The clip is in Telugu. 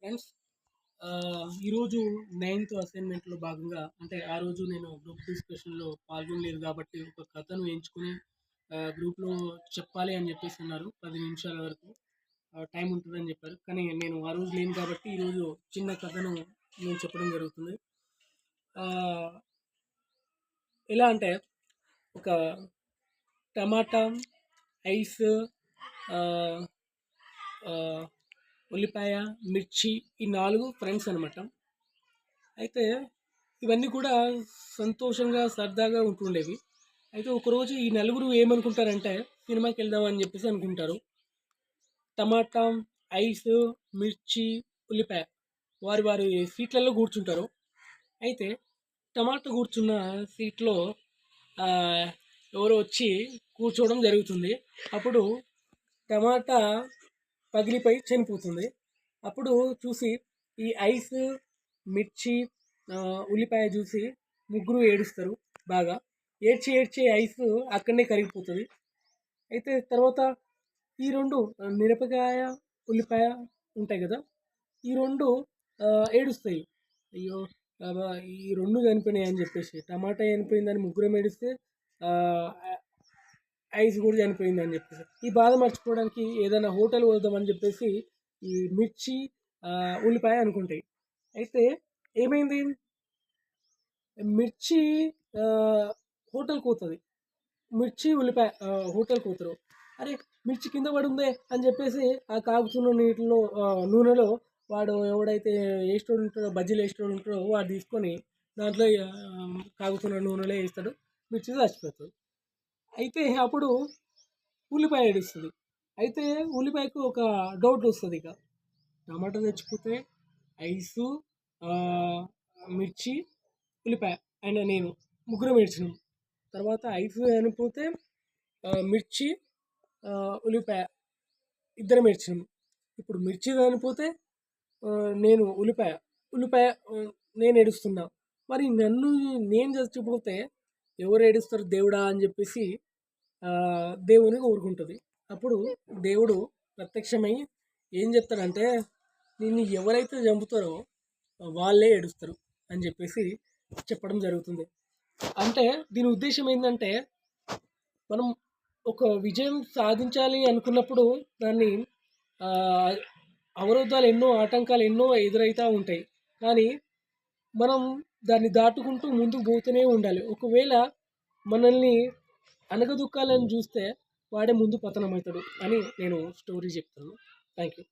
ఫ్రెండ్స్, ఈరోజు 9th అసైన్మెంట్‌లో భాగంగా అంటే ఆ రోజు నేను గ్రూప్ డిస్కషన్‌లో పాల్గొనలేదు కాబట్టి ఒక కథను ఎంచుకొని గ్రూప్‌లో చెప్పాలి అని చెప్పేసి అన్నారు. 10 నిమిషాల వరకు టైం ఉంటుందని చెప్పారు. కానీ నేను ఆ రోజు లేను కాబట్టి ఈరోజు చిన్న కథను నేను చెప్పడం జరుగుతుంది. ఆహ్, ఎలా అంటే ఒక టమాటా, ఐస్, ఆహ్, ఆహ్, ఉల్లిపాయ, మిర్చి ఈ 4 ఫ్రెండ్స్ అనమాట. అయితే ఇవన్నీ కూడా సంతోషంగా, సరదాగా ఉంటుండేవి. అయితే ఒకరోజు ఈ నలుగురు ఏమనుకుంటారంటే సినిమాకి వెళ్దాం అని చెప్పేసి అనుకుంటారు. టమాటా, ఐస్, మిర్చి, ఉల్లిపాయ వారి వారి సీట్లలో కూర్చుంటారు. అయితే టమాటా కూర్చున్న సీట్లో ఎవరో వచ్చి కూర్చోవడం జరుగుతుంది. అప్పుడు టమాటా పగిలిపోయి చనిపోతుంది. అప్పుడు చూసి ఈ ఐస్, మిర్చి, ఉల్లిపాయ చూసి ముగ్గురు ఏడుస్తారు బాగా. ఏడ్చి ఏడ్చి ఐస్ అక్కడనే కరిగిపోతుంది. అయితే తర్వాత ఈ 2 మిరపకాయ, ఉల్లిపాయ ఉంటాయి కదా! ఈ 2 ఏడుస్తాయి. అయ్యో! అబ్బా! ఈ 2 చనిపోయినాయి అని చెప్పేసి. టమాటా చనిపోయిందని ముగ్గురం ఏడిస్తే ఆహ్, ఐస్ కూడా చనిపోయిందని చెప్పేసి. ఈ బాధ మర్చిపోవడానికి ఏదైనా హోటల్ పోదామని చెప్పేసి ఈ మిర్చి, ఉల్లిపాయ అనుకుంటాయి. అయితే ఏమైంది? మిర్చి హోటల్‌కి పోతది. మిర్చి, ఉల్లిపాయ హోటల్‌కి పోతారు. అరే! మిర్చి కింద పడుందే అని చెప్పేసి ఆ కాగుతున్న నీటిలో నూనెలో వాడు ఎవడైతే ఏసేటోడు ఉంటాడో బజ్జీలు ఏసేటోడు ఉంటాడో వాడు తీసుకొని దాంట్లో కాగుతున్న నూనెలో ఏస్తాడు. మిర్చి చచ్చిపోతది. అయితే అప్పుడు ఉల్లిపాయ ఏడుస్తది. అయితే ఉల్లిపాయకు ఒక డౌట్ వస్తదిక. టమాటా తెచ్చిపోతే ఐసు, ఆహ్, మిర్చి, ఉల్లిపాయ అండ్ నేను ముగ్గురం ఏడ్చినాం. తర్వాత ఐస్ చనిపోతే మిర్చి, ఉల్లిపాయ ఇద్దరం ఏడ్చినాం. ఇప్పుడు మిర్చి చనిపోతే నేను ఉల్లిపాయ నేను ఏడుస్తున్నా. మరి నేను చచ్చిపోతే ఎవరు ఏడుస్తారు దేవుడా అని చెప్పేసి దేవుని కోరుకుంటుంది. అప్పుడు దేవుడు ప్రత్యక్షమై ఏం చెప్తాడంటే నిన్ను ఎవరైతే చంపుతారో వాళ్ళే ఏడుస్తారు అని చెప్పేసి చెప్పడం జరుగుతుంది. అంటే దీని ఉద్దేశం ఏంటంటే మనం ఒక విజయం సాధించాలి అనుకున్నప్పుడు దాన్ని అవరోధాలు ఎన్నో ఆటంకాలు ఎన్నో ఎదురైతూ ఉంటాయి. కానీ మనం దాన్ని దాటుకుంటూ ముందుకు పోతూనే ఉండాలి. ఒకవేళ మనల్ని అణగదొక్కాలని చూస్తే వాడే ముందు పతనమవుతాడు అని నేను స్టోరీ చెప్తాను. Thank you.